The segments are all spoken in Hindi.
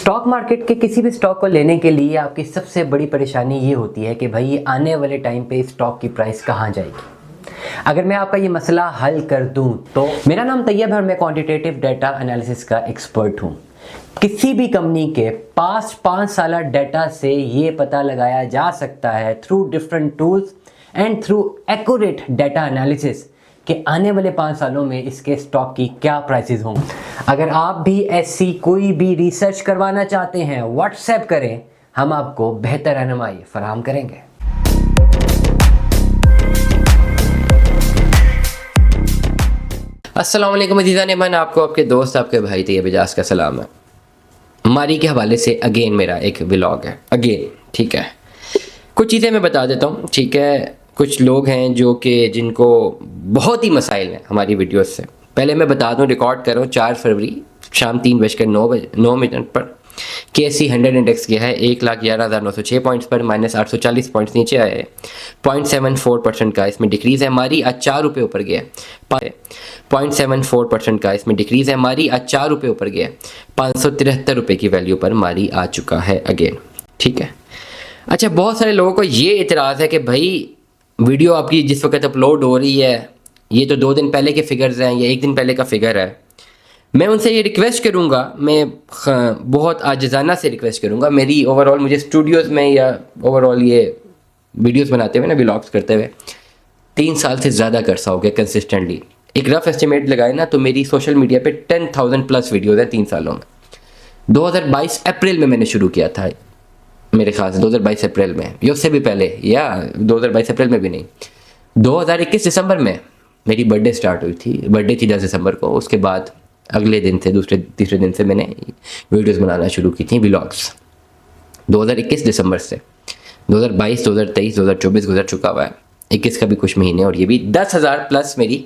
स्टॉक मार्केट के किसी भी स्टॉक को लेने के लिए आपकी सबसे बड़ी परेशानी ये होती है कि भाई आने वाले टाइम पे स्टॉक की प्राइस कहाँ जाएगी। अगर मैं आपका ये मसला हल कर दूं तो मेरा नाम तैयब है और मैं क्वांटिटेटिव डाटा एनालिसिस का एक्सपर्ट हूं। किसी भी कंपनी के पास्ट 5 साल डाटा से ये पता लगाया जा सकता है through different tools and through accurate data analysis कि आने वाले 5 सालों में इसके स्टॉक की क्या प्राइसेस होंगे। अगर आप भी ऐसी कोई भी रिसर्च करवाना चाहते हैं व्हाट्सएप करें, हम आपको बेहतर रहनुमाई फराहम करेंगे। अस्सलाम वालेकुम अज़ीज़ान, मैं आपको आपके दोस्त आपके भाई तैयब इजाज़ का सलाम है। मारी के हवाले से अगेन मेरा एक व्लॉग है अगेन, ठीक है। कुछ चीज़ें मैं बता देता हूँ, ठीक है। कुछ लोग हैं जो कि जिनको बहुत ही मसाइल हैं हमारी वीडियोस से। पहले मैं बता दूं, रिकॉर्ड करो 4 फरवरी शाम 3:09 पर KSE 100 इंडेक्स किया है 1,11,906 पॉइंट्स पर -840 पॉइंट्स नीचे आए हैं। 0.74% का इसमें डिक्रीज़ है। हमारी आज 4 रुपये ऊपर गया 0.74% का इसमें डिक्रीज़ है। हमारी आज 4 रुपये ऊपर गया 573 रुपये की वैल्यू पर हमारी आ चुका है अगेन, ठीक है। अच्छा, बहुत सारे लोगों को ये इतराज़ है कि भाई वीडियो आपकी जिस वक्त अपलोड हो रही है ये तो 2 दिन पहले के फिगर्स हैं या 1 दिन पहले का फिगर है। मैं उनसे ये रिक्वेस्ट करूँगा, मैं बहुत आजिज़ाना से रिक्वेस्ट करूँगा, मेरी ओवरऑल मुझे स्टूडियोज़ में या ओवरऑल ये वीडियोस बनाते हुए ना, व्लॉग्स करते हुए 3 साल से ज़्यादा करसा हो गया कंसिस्टेंटली। एक रफ एस्टिमेट लगाए ना तो मेरी सोशल मीडिया पे 10,000 प्लस वीडियोज़ हैं 3 सालों में। 2022 अप्रैल में मैंने शुरू किया था, मेरे ख्याल से 2022 अप्रैल में, या उससे भी पहले, या 2022 अप्रैल में भी नहीं, 2021 दिसंबर में मेरी बर्थडे स्टार्ट हुई थी। बर्थडे थी 10 दिसंबर को। उसके बाद अगले दिन से दूसरे तीसरे दिन से मैंने वीडियोस बनाना शुरू की थी, व्लॉग्स। 2021 दिसंबर से 2022, 2023, 2024 गुजर चुका हुआ है, 21 का भी कुछ महीने, और ये भी 10,000 प्लस मेरी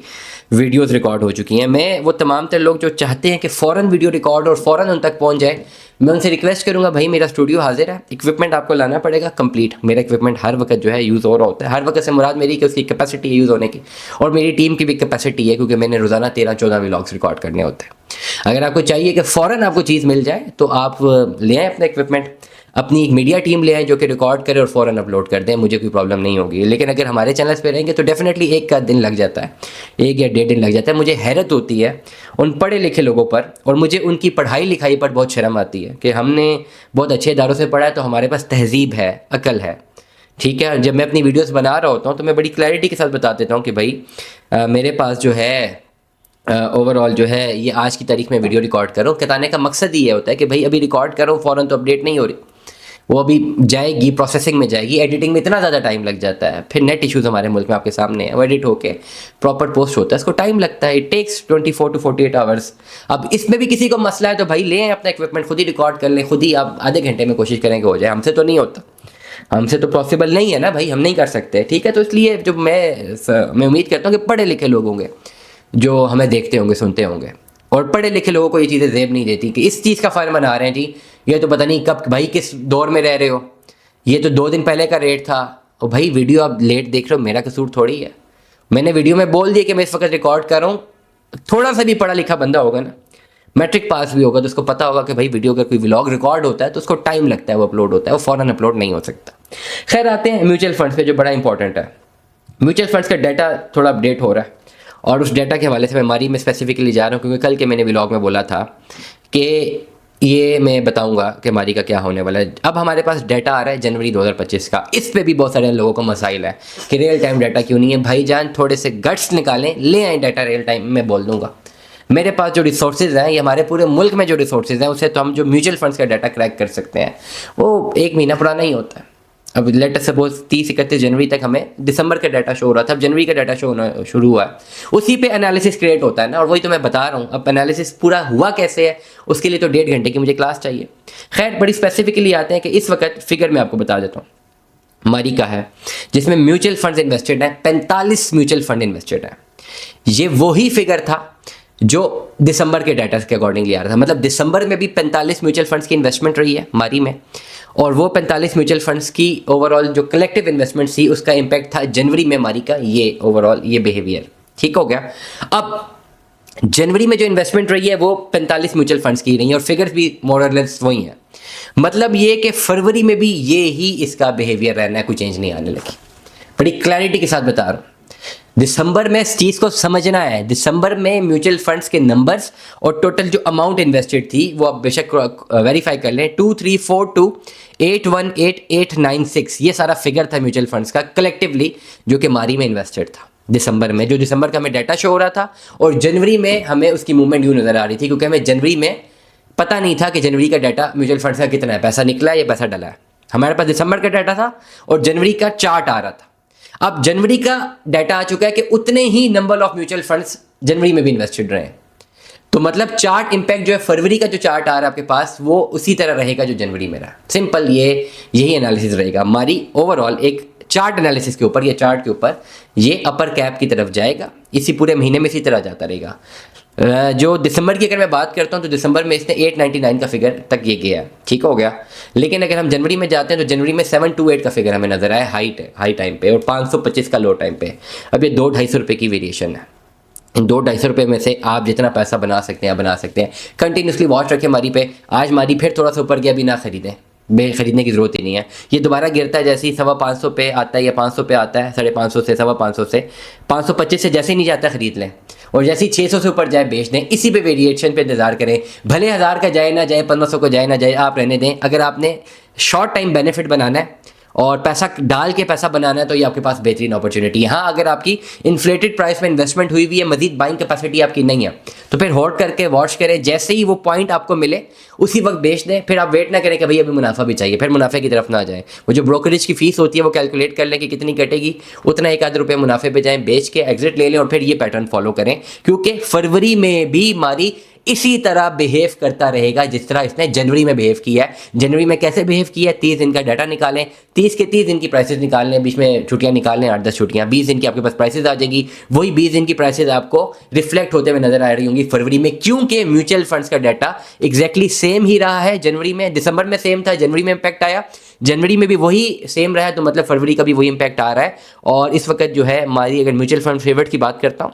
वीडियोस रिकॉर्ड हो चुकी हैं। मैं वो तमाम तर लोग जो चाहते हैं कि फ़ौरन वीडियो रिकॉर्ड और फ़ौरन उन तक पहुंच जाए, मैं उनसे रिक्वेस्ट करूंगा, भाई मेरा स्टूडियो हाजिर है, इक्विपमेंट आपको लाना पड़ेगा कंप्लीट। मेरा इक्विपमेंट हर वक्त जो है यूज़ हो रहा होता है। हर वक्त से मुराद मेरी कि उसकी कैपेसिटी है यूज़ होने की, और मेरी टीम की भी कैपेसिटी है, क्योंकि मैंने रोज़ाना 13-14 व्लॉग्स रिकॉर्ड करने होते हैं। अगर आपको चाहिए कि फ़ौरन आपको चीज़ मिल जाए तो आप ले आएँ अपना इक्विपमेंट, अपनी एक मीडिया टीम ले आए जो कि रिकॉर्ड करे और फ़ौरन अपलोड कर दें, मुझे कोई प्रॉब्लम नहीं होगी। लेकिन अगर हमारे चैनल्स पे रहेंगे तो डेफिनेटली 1 का दिन लग जाता है, 1 या 1.5 दिन लग जाता है। मुझे हैरत होती है उन पढ़े लिखे लोगों पर, और मुझे उनकी पढ़ाई लिखाई पर बहुत शर्म आती है कि हमने बहुत अच्छे इदारों से पढ़ा है तो हमारे पास तहजीब है, अकल है, ठीक है। जब मैं अपनी वीडियोज़ बना रहा होता हूँ तो मैं बड़ी क्लैरिटी के साथ बता देता हूँ कि भाई मेरे पास जो है ओवरऑल जो है ये आज की तारीख में वीडियो रिकॉर्ड करो। बताने का मकसद ही ये होता है कि भाई अभी रिकॉर्ड करो, फ़ौरन तो अपडेट नहीं हो रही, वो अभी जाएगी, प्रोसेसिंग में जाएगी, एडिटिंग में इतना ज़्यादा टाइम लग जाता है। फिर नेट इश्यूज़ हमारे मुल्क में आपके सामने है, वो एडिट होके प्रॉपर पोस्ट होता है, इसको टाइम लगता है। It takes 24 to 48 hours. अब इसमें भी किसी को मसला है तो भाई ले आए अपना इक्विपमेंट, खुद ही रिकॉर्ड कर लें, खुद ही आप आधे घंटे में कोशिश करें कि हो जाए। हमसे तो नहीं होता, हमसे तो पॉसिबल नहीं है ना भाई, हम नहीं कर सकते, ठीक है। तो इसलिए जो मैं उम्मीद करता हूँ कि पढ़े लिखे लोग होंगे जो हमें देखते होंगे, सुनते होंगे, और पढ़े लिखे लोगों को ये चीज़ें जेब नहीं देती कि इस चीज़ का फ़ायदा बना रहे हैं जी, ये तो पता नहीं कब भाई किस दौर में रह रहे हो, ये तो 2 दिन पहले का रेट था। और भाई वीडियो आप लेट देख रहे हो, मेरा कसूर थोड़ी है। मैंने वीडियो में बोल दिया कि मैं इस वक्त रिकॉर्ड कर रहा हूँ। थोड़ा सा भी पढ़ा लिखा बंदा होगा ना, मैट्रिक पास भी होगा, तो उसको पता होगा कि भाई वीडियो का कोई व्लॉग रिकॉर्ड होता है तो उसको टाइम लगता है, वो अपलोड होता है, वो फ़ौरन अपलोड नहीं हो सकता। खैर, आते हैं म्यूचुअल फंड्स पे जो बड़ा इंपॉर्टेंट है। म्यूचुअल फंड्स का डाटा थोड़ा अपडेट हो रहा है, और उस डाटा के हवाले से मैं मारी में स्पेसिफिकली जा रहा हूँ, क्योंकि कल के मैंने व्लॉग में बोला था कि ये मैं बताऊंगा कि मारी का क्या होने वाला है। अब हमारे पास डाटा आ रहा है जनवरी 2025 का। इस पे भी बहुत सारे लोगों को मसाइल है कि रियल टाइम डाटा क्यों नहीं है। भाईजान थोड़े से गट्स निकालें, ले आए डाटा रियल टाइम में। बोल दूंगा मेरे पास जो रिसोर्सेज हैं, ये हमारे पूरे मुल्क में जो रिसोर्सेज हैं, उससे तो हम जो म्यूचुअल फंड्स का डाटा क्रैक कर सकते हैं वो 1 महीना पुराना ही होता है। अब लेट अस सपोज 30-31 जनवरी तक हमें दिसंबर का डाटा शो हो रहा था, अब जनवरी का डाटा शो होना शुरू हुआ है, उसी पे एनालिसिस क्रिएट होता है ना। और वही तो मैं बता रहा हूँ, अब एनालिसिस पूरा हुआ कैसे है उसके लिए तो 1.5 घंटे की मुझे क्लास चाहिए। खैर, बड़ी स्पेसिफिकली आते हैं कि इस वक्त फिगर मैं आपको बता देता हूँ। मारी का है जिसमें म्यूचुअल फंड्स इन्वेस्टेड हैं, 45 म्यूचुअल फंड इन्वेस्टेड हैं। ये वही फिगर था जो दिसंबर के डाटा के अकॉर्डिंगली आ रहा था। मतलब दिसंबर में भी 45 म्यूचुअल फंड्स की इन्वेस्टमेंट रही है मारी में, और वो 45 म्यूचुअल फंड्स की ओवरऑल जो कलेक्टिव इन्वेस्टमेंट थी उसका इम्पैक्ट था जनवरी में मारी का ये ओवरऑल ये बिहेवियर। ठीक हो गया। अब जनवरी में जो इन्वेस्टमेंट रही है वो 45 म्यूचुअल फंड्स की रही है और फिगर्स भी मोर और लेस वही हैं। मतलब ये कि फरवरी में भी ये ही इसका बिहेवियर रहना है, कोई चेंज नहीं आने लगी। बड़ी क्लैरिटी के साथ बता रहा हूँ। दिसंबर में इस चीज़ को समझना है, दिसंबर में म्यूचुअल फंड्स के नंबर्स और टोटल जो अमाउंट इन्वेस्टेड थी वो आप बेशक वेरीफाई कर लें, 2342818896 ये सारा फिगर था म्यूचुअल फंड्स का कलेक्टिवली जो कि मारी में इन्वेस्टेड था दिसंबर में। जो दिसंबर का हमें डाटा शो हो रहा था और जनवरी में हमें उसकी मूवमेंट यूँ नज़र आ रही थी, क्योंकि हमें जनवरी में पता नहीं था कि जनवरी का डाटा म्यूचुअल फंड्स का कितना है, पैसा निकला है या पैसा डला है। हमारे पास दिसंबर का डाटा था और जनवरी का चार्ट आ रहा था। अब जनवरी का डाटा आ चुका है कि उतने ही नंबर ऑफ म्यूचुअल फंड्स जनवरी में भी इन्वेस्टेड रहे हैं। तो मतलब चार्ट इंपैक्ट जो है, फरवरी का जो चार्ट आ रहा है आपके पास वो उसी तरह रहेगा जो जनवरी में रहा। सिंपल यही एनालिसिस रहेगा हमारी ओवरऑल एक चार्ट एनालिसिस के ऊपर, ये चार्ट के ऊपर ये अपर कैप की तरफ जाएगा, इसी पूरे महीने में इसी तरह जाता रहेगा। जो दिसंबर की अगर मैं बात करता हूँ तो दिसंबर में इसने 899 का फिगर तक ये गया है, ठीक हो गया। लेकिन अगर हम जनवरी में जाते हैं तो जनवरी में 728 का फिगर हमें नजर आया हाई टाइम पे और 525 का लो टाइम पे। अब ये 200-250 रुपये की वेरिएशन है। इन 200-250 रुपये में से आप जितना पैसा बना सकते हैं बना सकते हैं। कंटिन्यूसली वॉच रखें मारी पे। आज मारी फिर थोड़ा सा ऊपर गया, भी ना खरीदें, खरीदने की ज़रूरत ही नहीं है। ये दोबारा गिरता है, जैसे ही 550 पे आता है या 500 पे आता है, 550 से 550 से 525 से जैसे ही नहीं जाता खरीद लें, और जैसे ही 600 से ऊपर जाए बेच दें। इसी पे वेरिएशन पे इंतजार करें, भले 1000 का जाए ना जाए, 1500 को जाए ना जाए, आप रहने दें। अगर आपने शॉर्ट टाइम बेनिफिट बनाना है और पैसा डाल के पैसा बनाना है तो ये आपके पास बेहतरीन अपॉर्चुनिटी है। हाँ, अगर आपकी इन्फ्लेटेड प्राइस में इन्वेस्टमेंट हुई हुई है, मजीद बाइंग कैपेसिटी आपकी नहीं है, तो फिर होल्ड करके वॉच करें। जैसे ही वो पॉइंट आपको मिले उसी वक्त बेच दें। फिर आप वेट ना करें कि भैया अभी मुनाफा भी चाहिए, फिर मुनाफे की तरफ ना जाए। वो जो ब्रोकरेज की फीस होती है वो कैलकुलेट कर लें कि कितनी कटेगी, उतना 1-8 रुपये मुनाफे पे जाएं, बेच के एग्जिट ले लें और फिर ये पैटर्न फॉलो करें। क्योंकि फरवरी में भी हमारी इसी तरह बिहेव करता रहेगा जिस तरह इसने जनवरी में बिहेव किया है। जनवरी में कैसे बिहेव किया है, 30 दिन का डाटा निकालें, 30 के 30 दिन की प्राइसेस निकाल लें, बीच में छुट्टियां निकाल लें, 8-10 छुट्टियां, 20 दिन की आपके पास प्राइसेस आ जाएगी। वही 20 दिन की प्राइसेस आपको रिफ्लेक्ट होते हुए नजर आ रही होंगी फरवरी में, क्योंकि म्यूचुअल फंड्स का डाटा एग्जैक्टली सेम ही रहा है जनवरी में। दिसंबर में सेम था, जनवरी में इंपैक्ट आया, जनवरी में भी वही सेम रहा है, तो मतलब फरवरी का भी वही इंपैक्ट आ रहा है। और इस वक्त जो है हमारी, अगर म्यूचुअल फंड फेवरेट की बात करता हूँ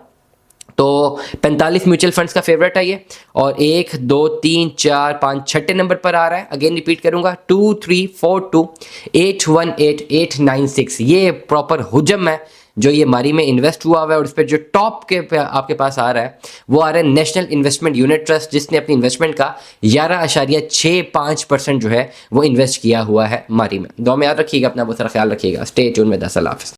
तो 45 म्यूचुअल फंड्स का फेवरेट है ये, और 1 2 3 4 5 छठे नंबर पर आ रहा है। अगेन रिपीट करूंगा, 2342818896 ये प्रॉपर हुजम है जो ये मारी में इन्वेस्ट हुआ हुआ है। और उस पर जो टॉप के पे आपके पास आ रहा है वो आ रहा है नेशनल इन्वेस्टमेंट यूनिट ट्रस्ट, जिसने अपनी इन्वेस्टमेंट का 11.65% जो है वो इन्वेस्ट किया हुआ है मारी में। दुआ में याद रखिएगा, अपना बहुत सारा ख्याल रखिएगा। स्टे ट्यून में। 10 अल्लाह हाफ़िज़।